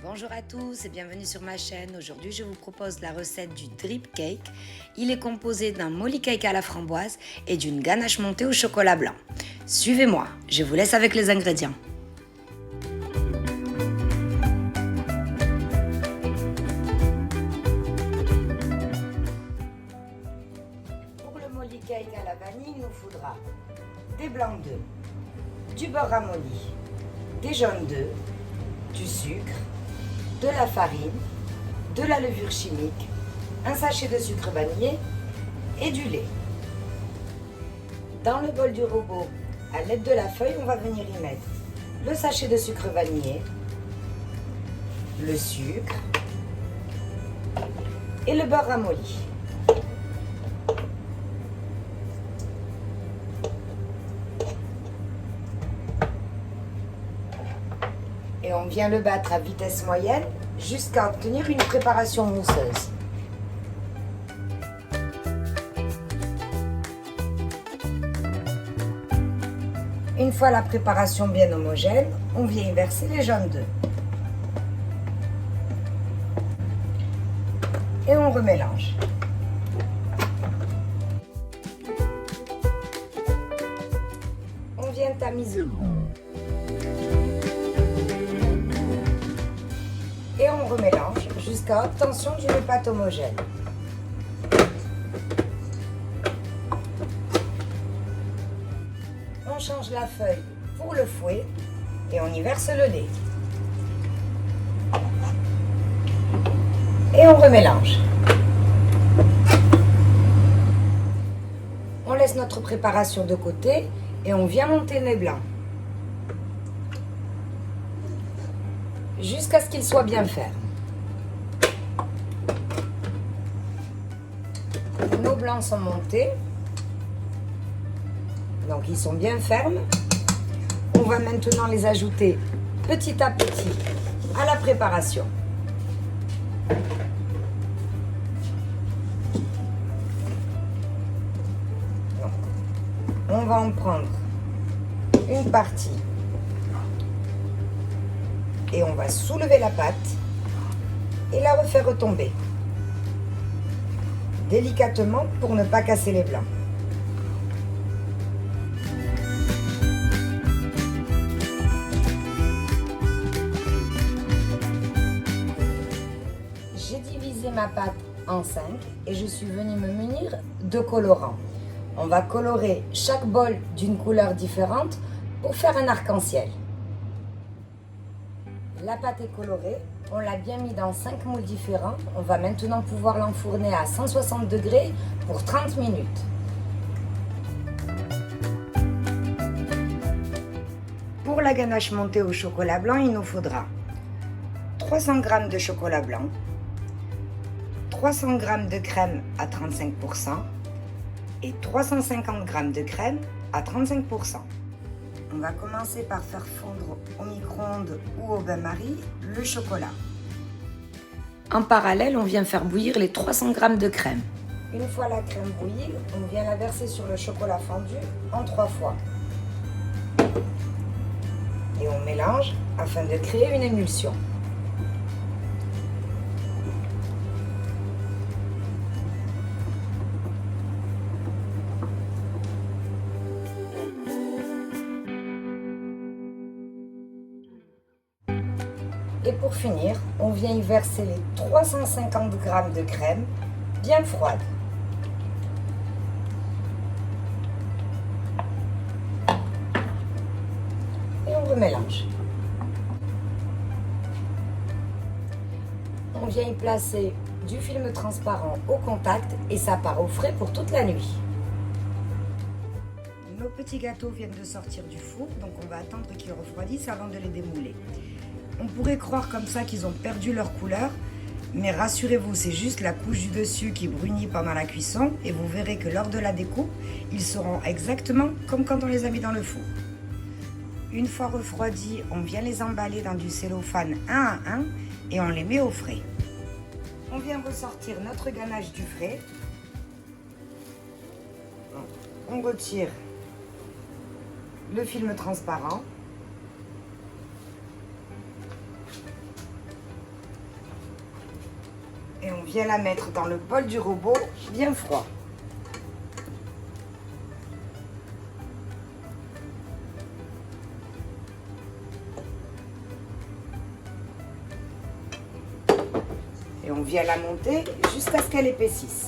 Bonjour à tous et bienvenue sur ma chaîne. Aujourd'hui, je vous propose la recette du drip cake. Il est composé d'un molly cake à la framboise et d'une ganache montée au chocolat blanc. Suivez-moi, je vous laisse avec les ingrédients. Pour le molly cake à la vanille, il nous faudra des blancs d'œufs, du beurre ramolli, des jaunes d'œufs, du sucre, de la farine, de la levure chimique, un sachet de sucre vanillé et du lait. Dans le bol du robot, à l'aide de la feuille, on va venir y mettre le sachet de sucre vanillé, le sucre et le beurre ramolli. Et on vient le battre à vitesse moyenne jusqu'à obtenir une préparation mousseuse. Une fois la préparation bien homogène, on vient y verser les jaunes d'œufs. Et on remélange. On vient tamiser. Et on remélange jusqu'à obtention d'une pâte homogène. On change la feuille pour le fouet et on y verse le lait. Et on remélange. On laisse notre préparation de côté et on vient monter les blancs. Jusqu'à ce qu'il soit bien ferme. Nos blancs sont montés, donc ils sont bien fermes. On va maintenant les ajouter petit à petit à la préparation. Donc, on va en prendre une partie. Et on va soulever la pâte et la refaire retomber délicatement pour ne pas casser les blancs. J'ai divisé ma pâte en 5 et je suis venue me munir de colorants. On va colorer chaque bol d'une couleur différente pour faire un arc-en-ciel. La pâte est colorée, on l'a bien mis dans 5 moules différents. On va maintenant pouvoir l'enfourner à 160 degrés pour 30 minutes. Pour la ganache montée au chocolat blanc, il nous faudra 300 g de chocolat blanc, 300 g de crème à 35% et 350 g de crème à 35%. On va commencer par faire fondre au micro-ondes ou au bain-marie le chocolat. En parallèle, on vient faire bouillir les 300 g de crème. Une fois la crème bouillie, on vient la verser sur le chocolat fondu en 3 fois. Et on mélange afin de créer une émulsion. Et pour finir, on vient y verser les 350 g de crème bien froide. Et on remélange. On vient y placer du film transparent au contact et ça part au frais pour toute la nuit. Nos petits gâteaux viennent de sortir du four, donc on va attendre qu'ils refroidissent avant de les démouler. On pourrait croire comme ça qu'ils ont perdu leur couleur, mais rassurez-vous, c'est juste la couche du dessus qui brunit pendant la cuisson et vous verrez que lors de la découpe, ils seront exactement comme quand on les a mis dans le four. Une fois refroidis, on vient les emballer dans du cellophane un à un et on les met au frais. On vient ressortir notre ganache du frais. On retire le film transparent. Et on vient la mettre dans le bol du robot bien froid. Et on vient la monter jusqu'à ce qu'elle épaississe.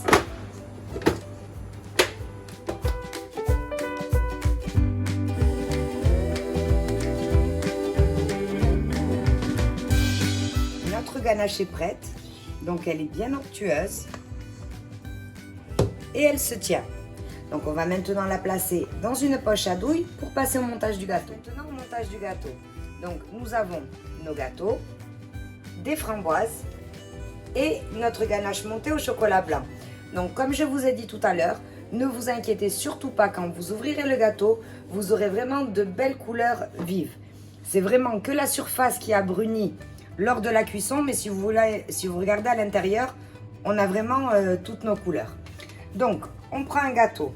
Notre ganache est prête, donc elle est bien onctueuse et elle se tient. Donc on va maintenant la placer dans une poche à douille pour passer au montage du gâteau. Maintenant au montage du gâteau. Donc nous avons nos gâteaux, des framboises et notre ganache montée au chocolat blanc. Donc comme je vous ai dit tout à l'heure, ne vous inquiétez surtout pas, quand vous ouvrirez le gâteau, vous aurez vraiment de belles couleurs vives. C'est vraiment que la surface qui a bruni lors de la cuisson, mais si vous regardez à l'intérieur, on a vraiment toutes nos couleurs. Donc on prend un gâteau,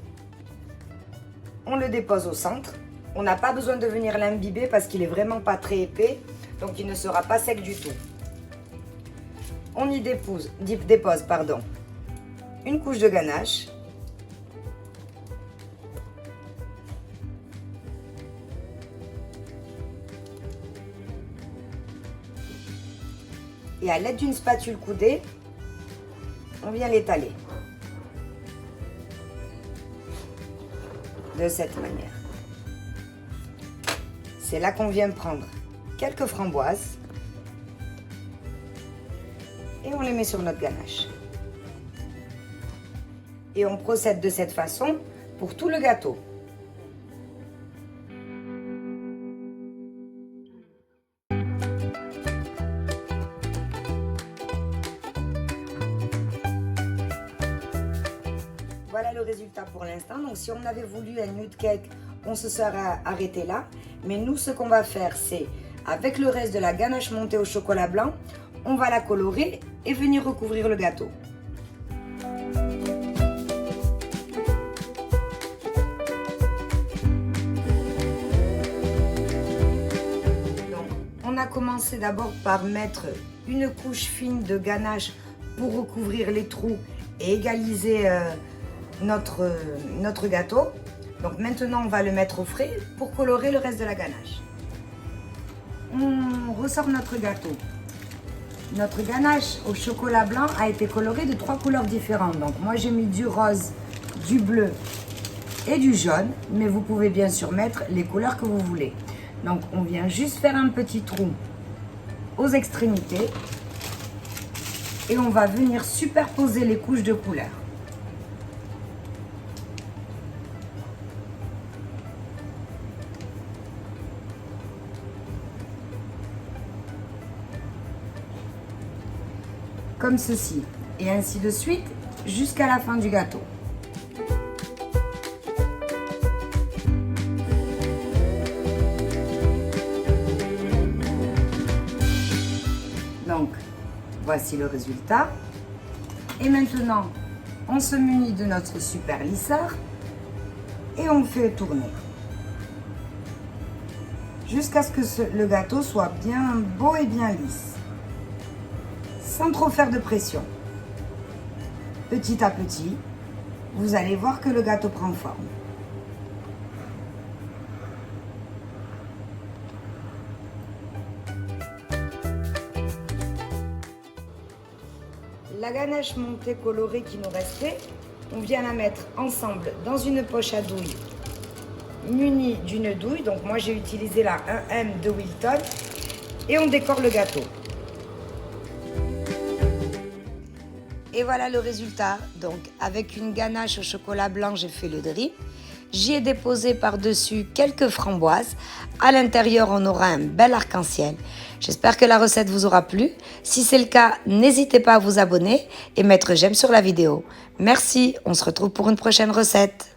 on le dépose au centre. On n'a pas besoin de venir l'imbiber parce qu'il est vraiment pas très épais, donc il ne sera pas sec du tout. On y dépose une couche de ganache. Et à l'aide d'une spatule coudée, on vient l'étaler. De cette manière. C'est là qu'on vient prendre quelques framboises et on les met sur notre ganache. Et on procède de cette façon pour tout le gâteau. Voilà le résultat pour l'instant. Donc si on avait voulu un nude cake, on se serait arrêté là. Mais nous, ce qu'on va faire, c'est avec le reste de la ganache montée au chocolat blanc, on va la colorer et venir recouvrir le gâteau. Donc, on a commencé d'abord par mettre une couche fine de ganache pour recouvrir les trous et égaliser notre gâteau. Donc maintenant on va le mettre au frais pour colorer le reste de la ganache. On ressort notre gâteau. Notre ganache au chocolat blanc a été colorée de 3 couleurs différentes. Donc moi j'ai mis du rose, du bleu et du jaune, mais vous pouvez bien sûr mettre les couleurs que vous voulez. Donc on vient juste faire un petit trou aux extrémités et on va venir superposer les couches de couleurs. Comme ceci, et ainsi de suite jusqu'à la fin du gâteau. Donc voici le résultat. Et maintenant on se munit de notre super lisseur et on fait tourner jusqu'à ce que le gâteau soit bien beau et bien lisse, sans trop faire de pression. Petit à petit, vous allez voir que le gâteau prend forme. La ganache montée colorée qui nous restait, on vient la mettre ensemble dans une poche à douille munie d'une douille. Donc moi j'ai utilisé la 1M de Wilton et on décore le gâteau. Et voilà le résultat. Donc avec une ganache au chocolat blanc, j'ai fait le drip. J'y ai déposé par-dessus quelques framboises. À l'intérieur, on aura un bel arc-en-ciel. J'espère que la recette vous aura plu. Si c'est le cas, n'hésitez pas à vous abonner et mettre j'aime sur la vidéo. Merci, on se retrouve pour une prochaine recette.